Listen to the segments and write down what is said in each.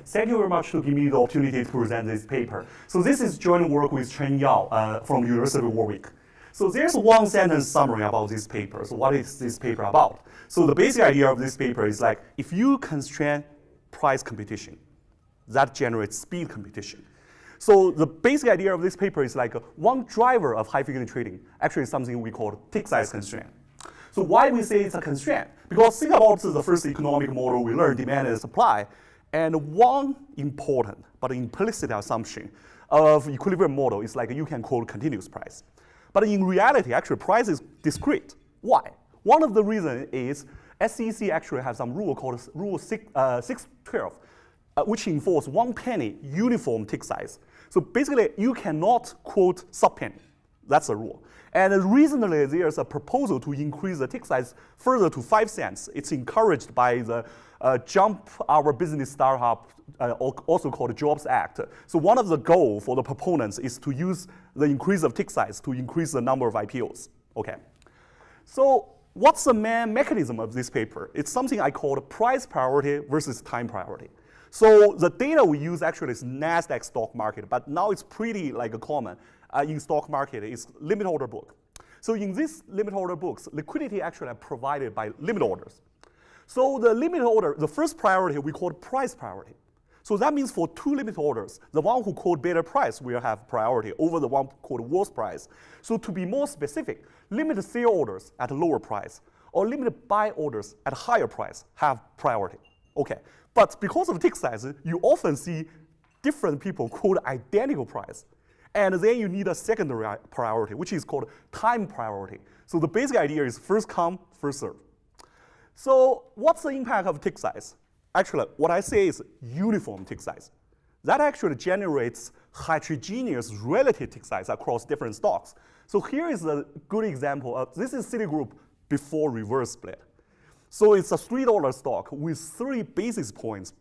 Thank you very much to give me the opportunity to present this paper. So this is joint work with Chen from University of Warwick. So there's one sentence summary about this paper. So what is this paper about? So the basic idea of this paper is like, if you constrain price competition, that generates speed competition. So the basic idea of this paper is like one driver of high-frequency trading actually is something we call tick size constraint. So why we say it's a constraint? Because think about the first economic model we learned, demand and supply. And one important but implicit assumption of equilibrium model is like you can quote continuous price. But in reality, actually, price is discrete. Why? One of the reasons is SEC actually has some rule called Rule 612, which enforces 1 penny uniform tick size. So basically, you cannot quote sub-penny. That's the rule. And recently, there's a proposal to increase the tick size further to 5 cents. It's encouraged by the Jump Our Business Startup, also called Jobs Act. So one of the goals for the proponents is to use the increase of tick size to increase the number of IPOs. Okay. So what's the main mechanism of this paper? It's something I call price priority versus time priority. So the data we use actually is NASDAQ stock market, but now it's pretty like common in stock market. It's limit order book. So in this limit order books, liquidity actually are provided by limit orders. So the limit order, the first priority we call price priority. So that means for 2 limit orders, the one who quote better price will have priority over the one quote worse price. So to be more specific, limit sale orders at a lower price or limited buy orders at a higher price have priority. Okay, but because of tick size, you often see different people quote identical price. And then you need a secondary priority, which is called time priority. So the basic idea is first come, first serve. So what's the impact of tick size? Actually, what I say is uniform tick size. That actually generates heterogeneous relative tick size across different stocks. So here is a good example of, this is Citigroup before reverse split. So it's a $3 stock with 3 basis points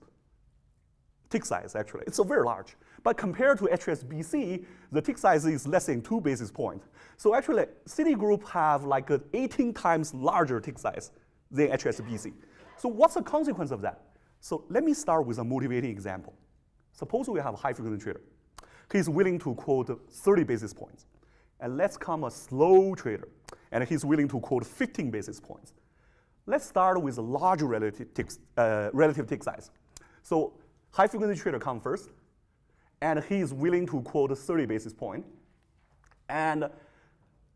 tick size, actually. It's very large. But compared to HSBC, the tick size is less than 2 basis points. So actually, Citigroup have like an 18 times larger tick size than HSBC. So what's the consequence of that? So let me start with a motivating example. Suppose we have a high-frequency trader. He's willing to quote 30 basis points. And let's come a slow trader, and he's willing to quote 15 basis points. Let's start with a large relative tick size. So high-frequency trader comes first, and he's willing to quote 30 basis points. And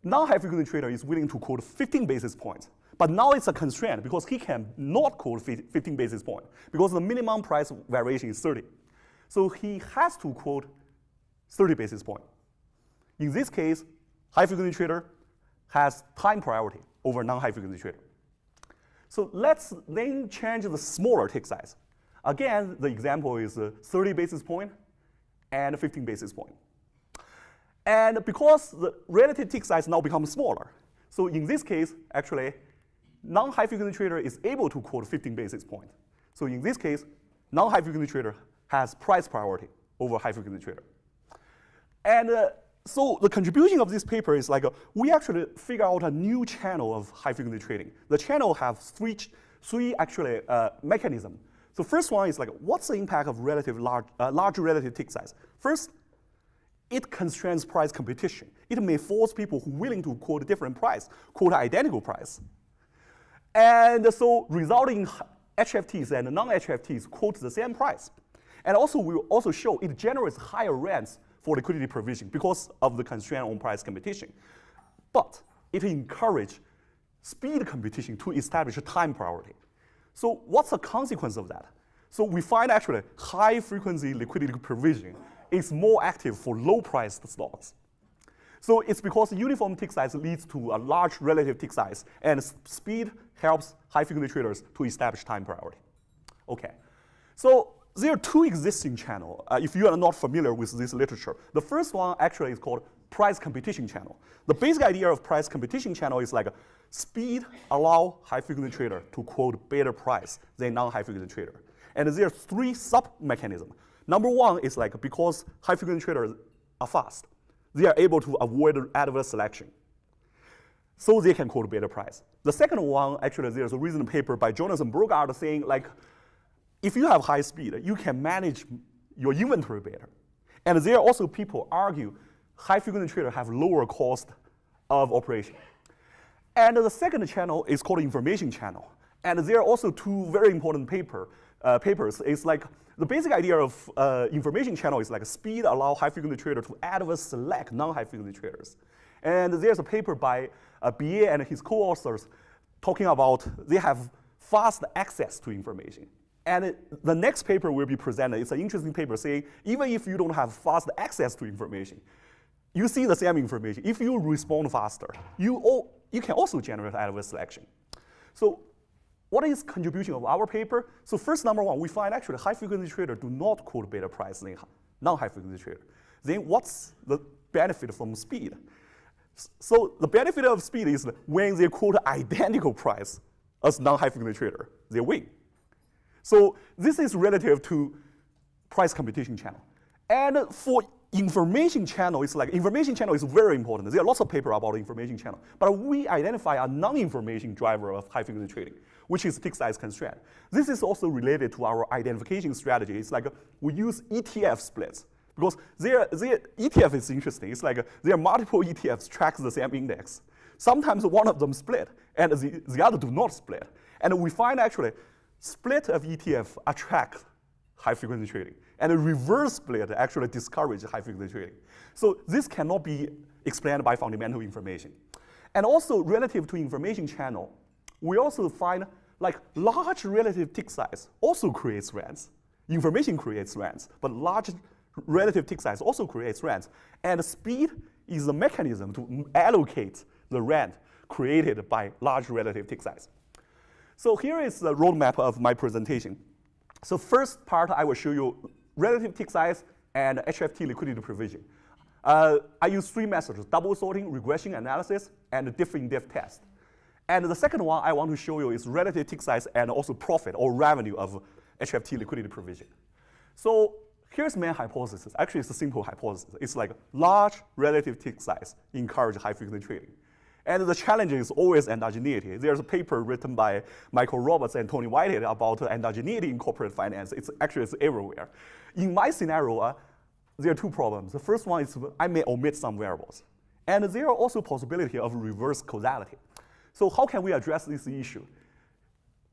non-high-frequency trader is willing to quote 15 basis points. But now it's a constraint because he cannot quote 15 basis points because the minimum price variation is 30. So he has to quote 30 basis points. In this case, high-frequency trader has time priority over non-high-frequency trader. So let's then change the smaller tick size. Again, the example is 30 basis point and 15 basis point. And because the relative tick size now becomes smaller, so in this case, actually, non-high-frequency trader is able to quote 15 basis points. So in this case, non-high-frequency trader has price priority over high-frequency trader. And so the contribution of this paper is like, we actually figure out a new channel of high-frequency trading. The channel has three actually mechanisms. So first one is like, what's the impact of large relative tick size? First, it constrains price competition. It may force people who are willing to quote a different price, quote identical price. And so resulting HFTs and non-HFTs quote the same price. And also we will also show it generates higher rents for liquidity provision because of the constraint on price competition. But it encourages speed competition to establish a time priority. So what's the consequence of that? So we find actually high frequency liquidity provision is more active for low priced stocks. So it's because uniform tick size leads to a large relative tick size, and speed helps high-frequency traders to establish time priority. Okay, so there are 2 existing channels, if you are not familiar with this literature. The first one actually is called price competition channel. The basic idea of price competition channel is like speed allow high-frequency trader to quote better price than non-high-frequency trader. And there are 3 sub-mechanisms. Number 1 is like because high-frequency traders are fast, they are able to avoid adverse selection. So they can quote better price. The second one, actually, there's a recent paper by Jonathan Brugard saying like, if you have high speed, you can manage your inventory better. And there are also people argue high-frequency traders have lower cost of operation. And the second channel is called information channel. And there are also two very important papers. It's like the basic idea of information channel is like speed allow high-frequency traders to adversely select non-high-frequency traders. And there's a paper by BA and his co-authors talking about they have fast access to information. And the next paper will be presented. It's an interesting paper saying even if you don't have fast access to information, you see the same information. If you respond faster, you can also generate adverse selection. So what is contribution of our paper? So first, number one, we find actually high-frequency traders do not quote better price than non-high-frequency traders. Then what's the benefit from speed? So the benefit of speed is when they quote identical price as non-high-frequency trader, they win. So this is relative to price competition channel. And for information channel, it's like information channel is very important. There are lots of papers about information channel. But we identify a non-information driver of high-frequency trading, which is tick size constraint. This is also related to our identification strategy. It's like we use ETF splits. Because ETF is interesting. It's like there are multiple ETFs track the same index. Sometimes one of them split, and the other do not split. And we find actually split of ETF attract high-frequency trading. And a reverse split actually discourage high-frequency trading. So this cannot be explained by fundamental information. And also relative to information channel, we also find like large relative tick size also creates rents. Information creates rents, but large relative tick size also creates rents. And speed is the mechanism to allocate the rent created by large relative tick size. So here is the roadmap of my presentation. So first part, I will show you relative tick size and HFT liquidity provision. I use three methods: double sorting, regression analysis, and diff-in-diff test. And the second one I want to show you is relative tick size and also profit or revenue of HFT liquidity provision. So here's main hypothesis. Actually, it's a simple hypothesis. It's like large relative tick size encourage high-frequency trading. And the challenge is always endogeneity. There's a paper written by Michael Roberts and Tony Whitehead about endogeneity in corporate finance. It's everywhere. In my scenario, there are two problems. The first one is I may omit some variables. And there are also possibility of reverse causality. So how can we address this issue?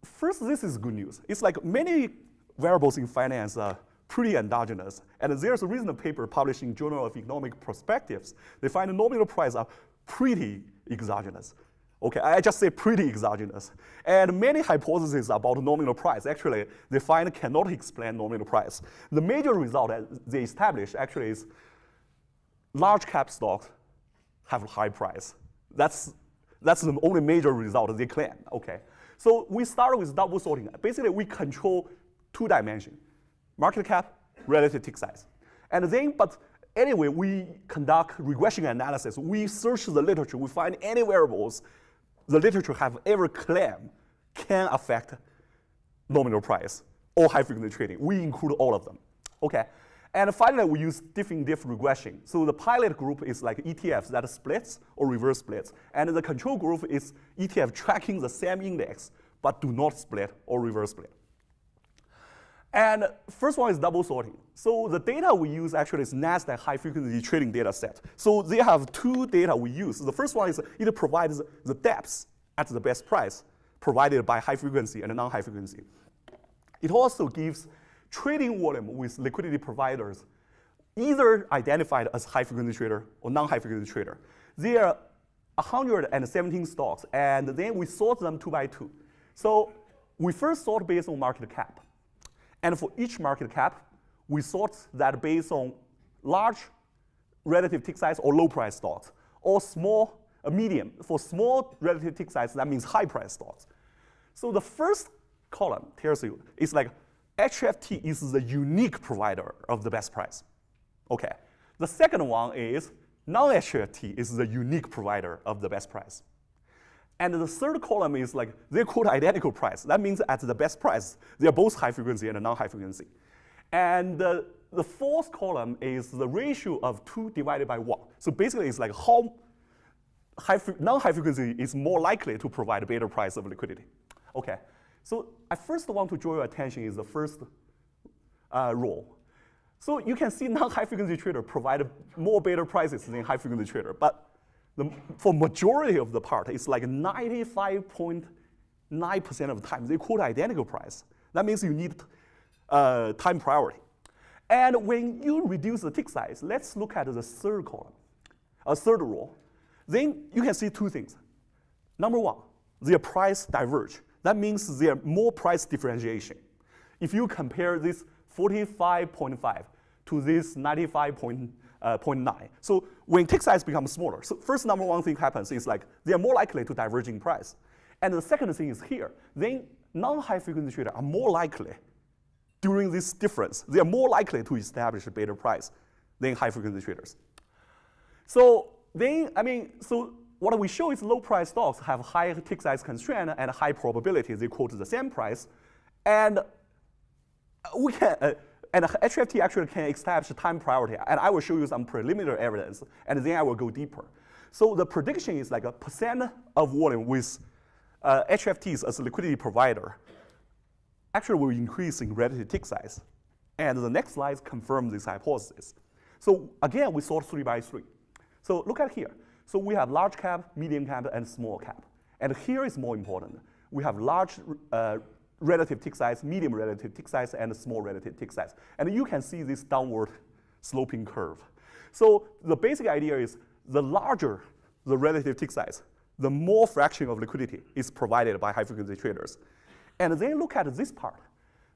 First, this is good news. It's like many variables in finance are pretty endogenous. And there's a recent paper published in Journal of Economic Perspectives. They find the nominal price are pretty exogenous. Okay, I just say pretty exogenous. And many hypotheses about nominal price, actually, they find cannot explain nominal price. The major result that they established actually is large cap stocks have high price. That's the only major result they claim, okay? So we start with double sorting. Basically, we control two dimensions: market cap, relative tick size. And then, but anyway, we conduct regression analysis. We search the literature. We find any variables the literature have ever claimed can affect nominal price or high-frequency trading. We include all of them, okay? And finally, we use diff-in-diff regression. So the pilot group is like ETFs that splits or reverse splits. And the control group is ETF tracking the same index, but do not split or reverse split. And first one is double sorting. So the data we use actually is NASDAQ high-frequency trading data set. So they have two data we use. The first one is it provides the depths at the best price provided by high-frequency and non-high-frequency. It also gives trading volume with liquidity providers either identified as high-frequency trader or non-high-frequency trader. There are 117 stocks, and then we sort them 2 by 2. So we first sort based on market cap. And for each market cap, we sort that based on large relative tick size or low price stocks, or small, medium. For small relative tick size, that means high price stocks. So the first column tells you it's like HFT is the unique provider of the best price. Okay. The second one is non-HFT is the unique provider of the best price. And the third column is like they quote identical price. That means at the best price, they are both high frequency and non-high frequency. And the fourth column is the ratio of 2 divided by 1. So basically, it's like how non-high frequency is more likely to provide a better price of liquidity. Okay. So I first want to draw your attention is the first row. So you can see non-high frequency trader provide more better prices than high frequency trader, but for majority of the part, it's like 95.9% of the time they quote identical price. That means you need time priority. And when you reduce the tick size, let's look at the third column, third row. Then you can see two things. Number one, their price diverge. That means there are more price differentiation. If you compare this 45.5 to this 95.9, so when tick size becomes smaller, so first number one thing happens is like they are more likely to diverge in price. And the second thing is here, then non-high frequency traders are more likely during this difference, they are more likely to establish a better price than high frequency traders. So then, so what we show is low price stocks have high tick size constraint and high probability they quote the same price. And we can, and HFT actually can establish time priority. And I will show you some preliminary evidence, and then I will go deeper. So the prediction is like a percent of volume with HFTs as a liquidity provider actually will increase in relative tick size. And the next slides confirm this hypothesis. So again, we sort 3 by 3. So look at here. So we have large cap, medium cap, and small cap. And here is more important. We have large relative tick size, medium relative tick size, and small relative tick size. And you can see this downward sloping curve. So the basic idea is the larger the relative tick size, the more fraction of liquidity is provided by high frequency traders. And then look at this part.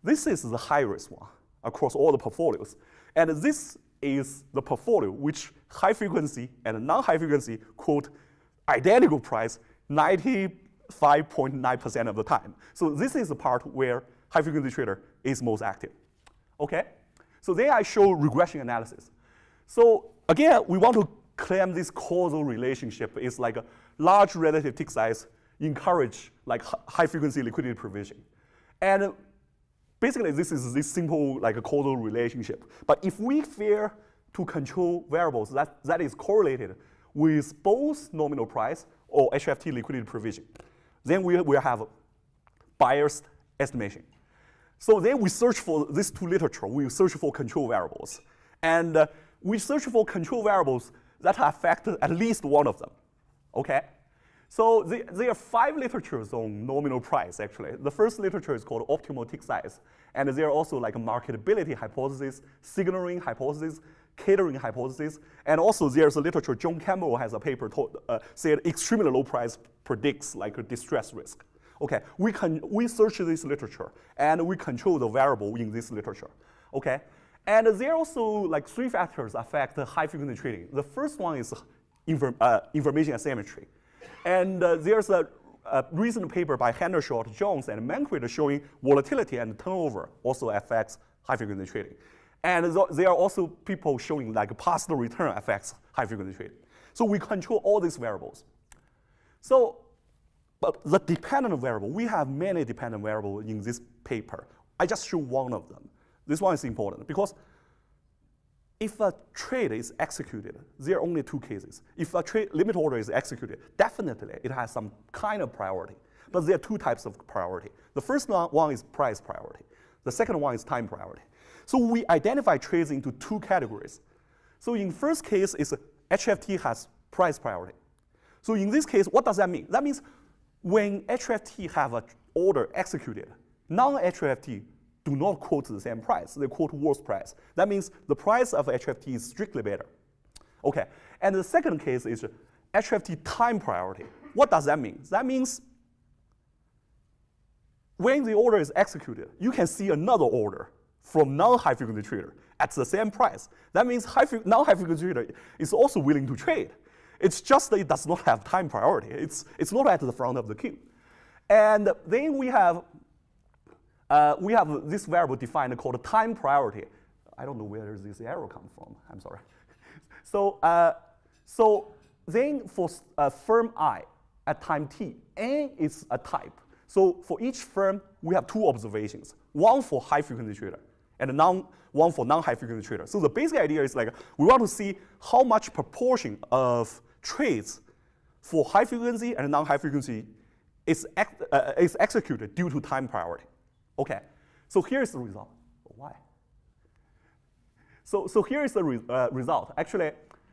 This is the high risk one across all the portfolios. And this is the portfolio which high frequency and non-high frequency quote identical price 95.9% of the time. So this is the part where high frequency trader is most active. Okay? So then I show regression analysis. So again, we want to claim this causal relationship is like a large relative tick size encourage like high frequency liquidity provision. And basically this is this simple like a causal relationship. But if we fail to control variables that is correlated with both nominal price or HFT liquidity provision, then we will have biased estimation. So then we search for these two literature. We search for control variables. And we search for control variables that affect at least one of them. Okay? So there are 5 literatures on nominal price, actually. The first literature is called optimal tick size. And there are also like a marketability hypothesis, signaling hypothesis, catering hypothesis. And also there's a literature, John Campbell has a paper said extremely low price predicts like a distress risk. Okay, we search this literature and we control the variable in this literature. Okay, and there are also like 3 factors affect high frequency trading. The first one is information asymmetry. And there's a recent paper by Hendershot, Jones, and Manquit showing volatility and turnover also affects high frequency trading. And there are also people showing like partial return affects high frequency trading. So we control all these variables. So, but the dependent variable, we have many dependent variables in this paper. I just show one of them. This one is important because if a trade is executed, there are only 2 cases. If a trade limit order is executed, definitely it has some kind of priority. But there are 2 types of priority. The first one is price priority. The second one is time priority. So we identify trades into 2 categories. So in first case is HFT has price priority. So in this case, what does that mean? That means when HFT have an order executed, non-HFT do not quote the same price. They quote worse price. That means the price of HFT is strictly better. Okay, and the second case is HFT time priority. What does that mean? That means when the order is executed, you can see another order from non-high frequency trader at the same price. That means non-high frequency trader is also willing to trade. It's just that it does not have time priority. It's not at the front of the queue. And then we have this variable defined called time priority. I don't know where this arrow comes from. I'm sorry. So then for firm I at time t, n is a type. So for each firm, we have 2 observations. One for high frequency trader and one for non-high frequency trader. So the basic idea is like we want to see how much proportion of trades for high frequency and non-high frequency is executed due to time priority. Okay, so here's the result. Why? So here is the result. Actually,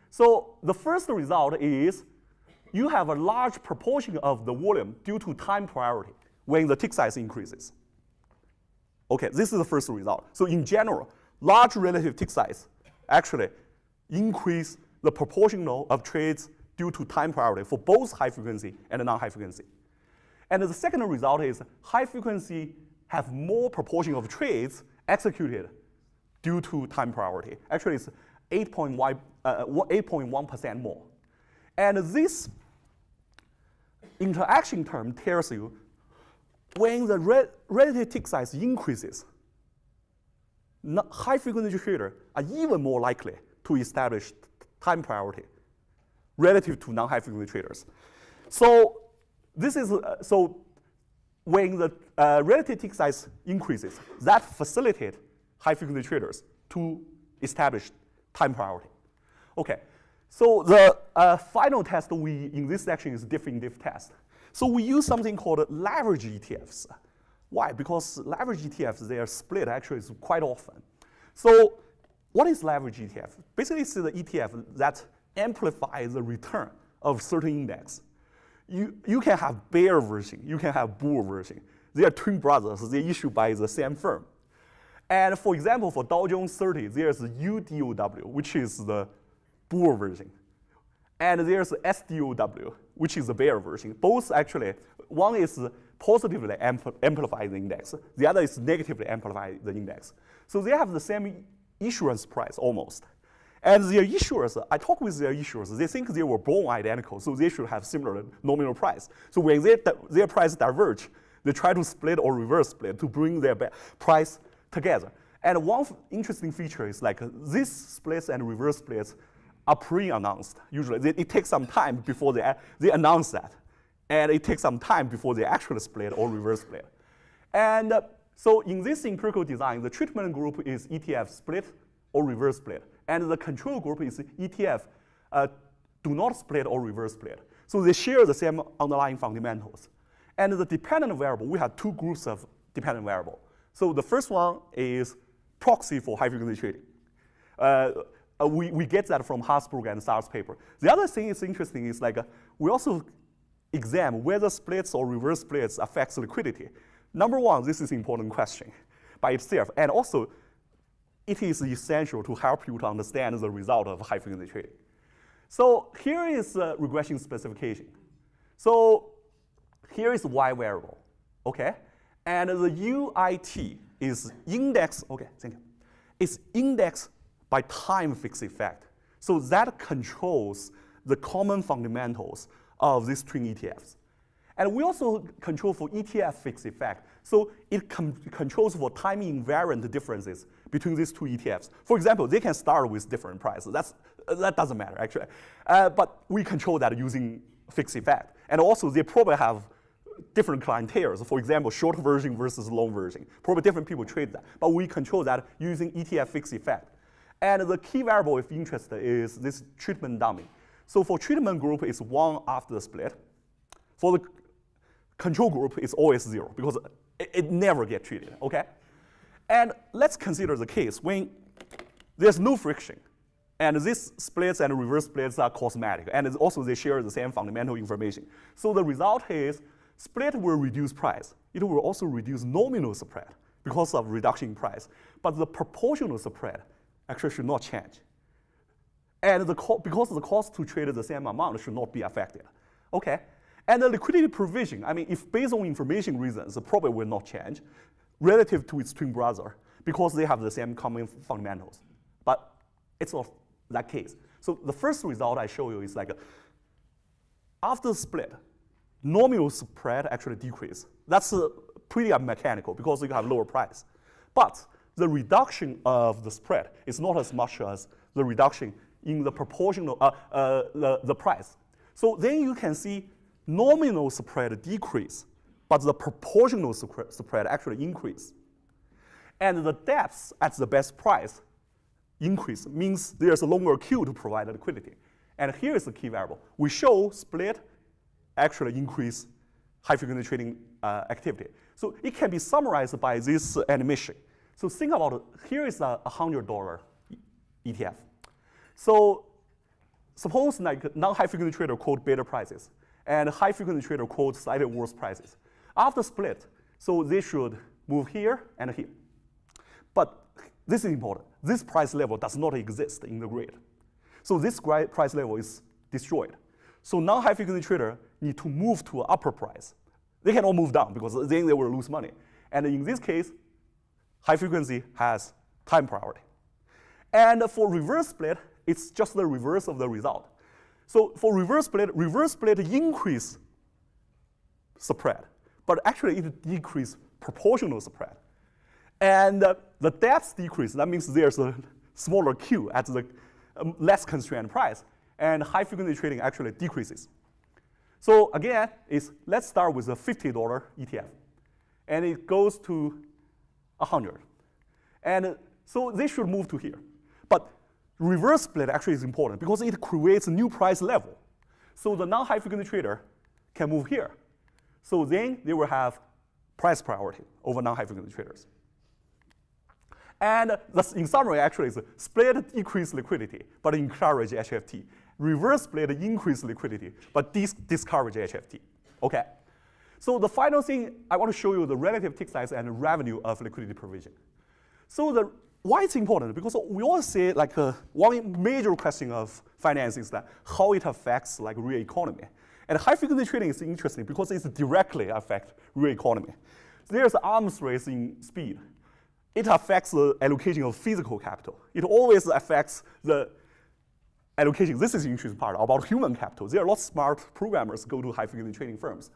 so the first result is you have a large proportion of the volume due to time priority when the tick size increases. Okay, this is the first result. So in general, large relative tick size actually increase the proportional of trades due to time priority for both high frequency and non-high frequency. And the second result is high frequency have more proportion of trades executed due to time priority. Actually, it's 8.1% more. And this interaction term tells you when the relative tick size increases, high frequency traders are even more likely to establish time priority relative to non-high frequency traders. So this is so when the relative tick size increases, that facilitates high frequency traders to establish time priority. Okay, so the final test in this section is definitive test. So we use something called leverage ETFs. Why? Because leverage ETFs, their split actually is quite often. So what is leverage ETF? Basically, it's the ETF that amplifies the return of certain index. You can have bear version, you can have bull version. They are twin brothers, they're issued by the same firm. And for example, for Dow Jones 30, there's UDOW, which is the bull version. And there's SDOW, which is the bear version. Both actually, one is positively amplify the index, the other is negatively amplify the index. So they have the same issuance price almost. And their issuers, I talk with their issuers, they think they were born identical, so they should have similar nominal price. So when their price diverge, they try to split or reverse split to bring their price together. And one interesting feature is like these splits and reverse splits are pre-announced. Usually, it takes some time before they announce that. And it takes some time before they actually split or reverse split. And so in this empirical design, the treatment group is ETF split or reverse split. And the control group is ETF do not split or reverse split. So they share the same underlying fundamentals. And the dependent variable, we have two groups of dependent variable. So the first one is proxy for high frequency trading. We get that from Hasbrook and Sar's paper. The other thing is interesting is like we also examine whether splits or reverse splits affects liquidity. Number one, this is an important question by itself. And also, it is essential to help you to understand the result of high frequency trading. So here is regression specification. So here is Y variable, okay? And the UIT is index, okay, thank you. It's index by time fixed effect. So that controls the common fundamentals of these twin ETFs. And we also control for ETF fixed effect. So it controls for time invariant differences between these two ETFs. For example, they can start with different prices. That doesn't matter, actually. But we control that using fixed effect. And also, they probably have different clienteles. For example, short version versus long version. Probably different people trade that. But we control that using ETF fixed effect. And the key variable of interest is this treatment dummy. So for treatment group, it's 1 after the split. For the control group, it's always 0 because it never gets treated, okay? And let's consider the case when there's no friction. And these splits and reverse splits are cosmetic. And also they share the same fundamental information. So the result is split will reduce price. It will also reduce nominal spread because of reduction in price. But the proportional spread actually should not change. And because the cost to trade the same amount should not be affected. Okay? And the liquidity provision, I mean, if based on information reasons, it probably will not change relative to its twin brother because they have the same common fundamentals. But it's not that case. So the first result I show you is like after the split, nominal spread actually decrease. That's pretty mechanical because you have lower price. But the reduction of the spread is not as much as the reduction in the proportional, the price. So then you can see nominal spread decrease, but the proportional spread actually increase. And the depths at the best price increase, means there's a longer queue to provide liquidity. And here is the key variable. We show split actually increase high-frequency trading activity. So it can be summarized by this animation. So think about it. Here is a $100 ETF. So suppose like non-high-frequency trader quote better prices, and high-frequency trader quote slightly worse prices. After split, so they should move here and here. But this is important. This price level does not exist in the grid. So this price level is destroyed. So non-high-frequency trader need to move to an upper price. They cannot move down because then they will lose money. And in this case, high-frequency has time priority. And for reverse split, it's just the reverse of the result. So for reverse split increase spread, but actually it decrease proportional spread. And the depth decrease, that means there's a smaller Q at the less constrained price, and high-frequency trading actually decreases. So again, let's start with a $50 ETF, and it goes to 100. And so they should move to here. But reverse split actually is important because it creates a new price level. So the non-high-frequency trader can move here. So then they will have price priority over non-high-frequency traders. And in summary, actually, is split decrease liquidity, but encourage HFT. Reverse split increase liquidity, but discourage HFT. Okay. So the final thing, I want to show you the relative tick size and revenue of liquidity provision. So why it's important? Because we all say like one major question of finance is that how it affects like real economy. And high-frequency trading is interesting because it directly affects real economy. There's arms race in speed. It affects the allocation of physical capital. It always affects the allocation. This is the interesting part about human capital. There are lots of smart programmers go to high-frequency trading firms.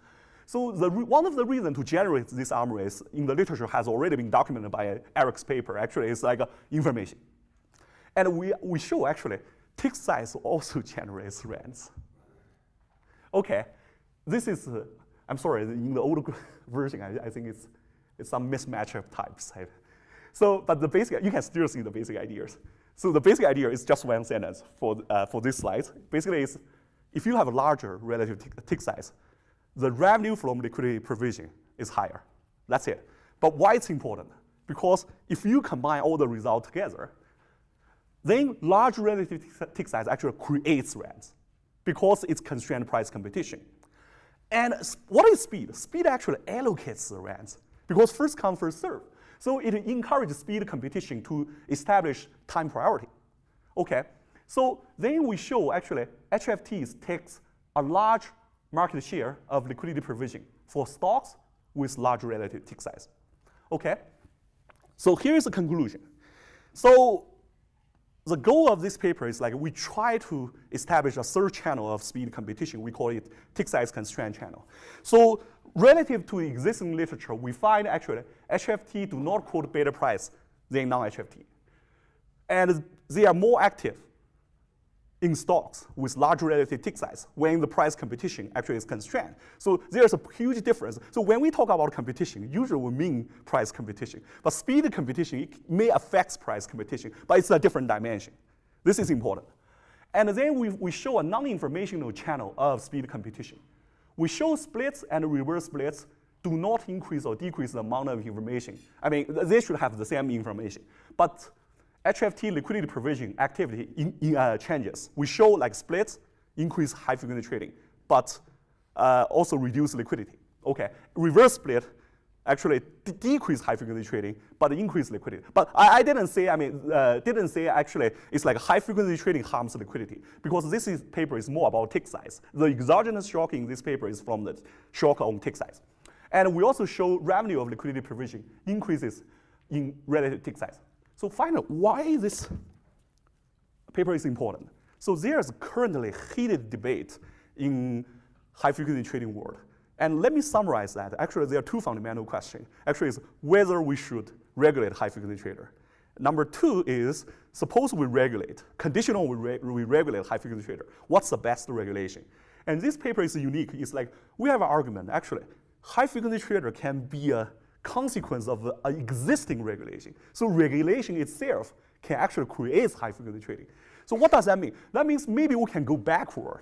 So one of the reasons to generate this arm race in the literature has already been documented by Eric's paper. Actually, it's like information. And we show actually tick size also generates rents. Okay, this is, I'm sorry, in the old version, I think it's some mismatch of types. So, but the basic, you can still see the basic ideas. So the basic idea is just one sentence for this slide. Basically, is if you have a larger relative tick size, the revenue from liquidity provision is higher. That's it. But why it's important? Because if you combine all the results together, then large relative tick size actually creates rents because it's constrained price competition. And what is speed? Speed actually allocates the rents because first come, first serve. So it encourages speed competition to establish time priority. Okay, so then we show actually HFTs takes a large market share of liquidity provision for stocks with large relative tick size. Okay, so here's the conclusion. So the goal of this paper is like we try to establish a third channel of speed competition. We call it tick size constraint channel. So relative to existing literature, we find actually HFT do not quote better price than non-HFT. And they are more active in stocks with large relative tick size when the price competition actually is constrained. So there's a huge difference. So when we talk about competition, usually we mean price competition. But speed competition, it may affect price competition, but it's a different dimension. This is important. And then we show a non-informational channel of speed competition. We show splits and reverse splits do not increase or decrease the amount of information. I mean, they should have the same information. But HFT liquidity provision activity changes. We show like splits increase high-frequency trading, but also reduce liquidity. Okay, reverse split actually decrease high-frequency trading, but increase liquidity. But I didn't say, didn't say actually it's like high-frequency trading harms liquidity because this paper is more about tick size. The exogenous shock in this paper is from the shock on tick size. And we also show revenue of liquidity provision increases in relative tick size. So finally, why this paper is important? So there's currently heated debate in high-frequency trading world. And let me summarize that. Actually, there are two fundamental questions. Actually, is whether we should regulate high-frequency trader. Number two is, suppose we regulate, conditional we regulate high-frequency trader. What's the best regulation? And this paper is unique. It's like, we have an argument, actually. High-frequency trader can be a consequence of an existing regulation. So regulation itself can actually create high-frequency trading. So what does that mean? That means maybe we can go backward.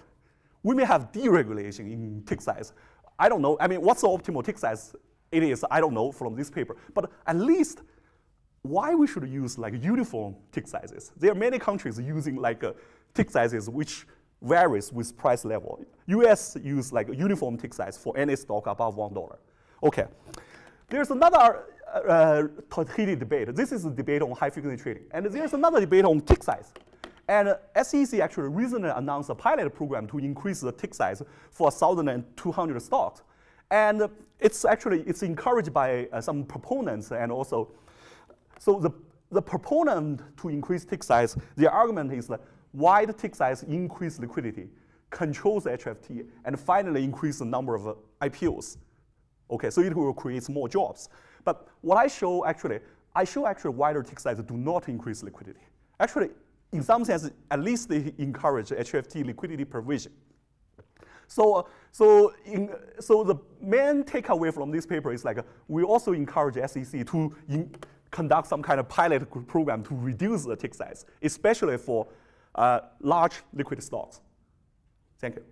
We may have deregulation in tick size. I don't know. I mean, what's the optimal tick size it is, I don't know from this paper. But at least why we should use like uniform tick sizes. There are many countries using like tick sizes which varies with price level. US use like a uniform tick size for any stock above $1. Okay. There's another heated debate. This is a debate on high frequency trading. And there's another debate on tick size. And SEC actually recently announced a pilot program to increase the tick size for 1,200 stocks. And it's encouraged by some proponents, and also, so the proponent to increase tick size, the argument is that wide tick size increase liquidity, controls HFT, and finally increase the number of IPOs. Okay, so it will create more jobs. But what I show actually wider tick size do not increase liquidity. Actually, in some sense, at least they encourage HFT liquidity provision. So the main takeaway from this paper is like we also encourage SEC to conduct some kind of pilot program to reduce the tick size, especially for large liquid stocks. Thank you.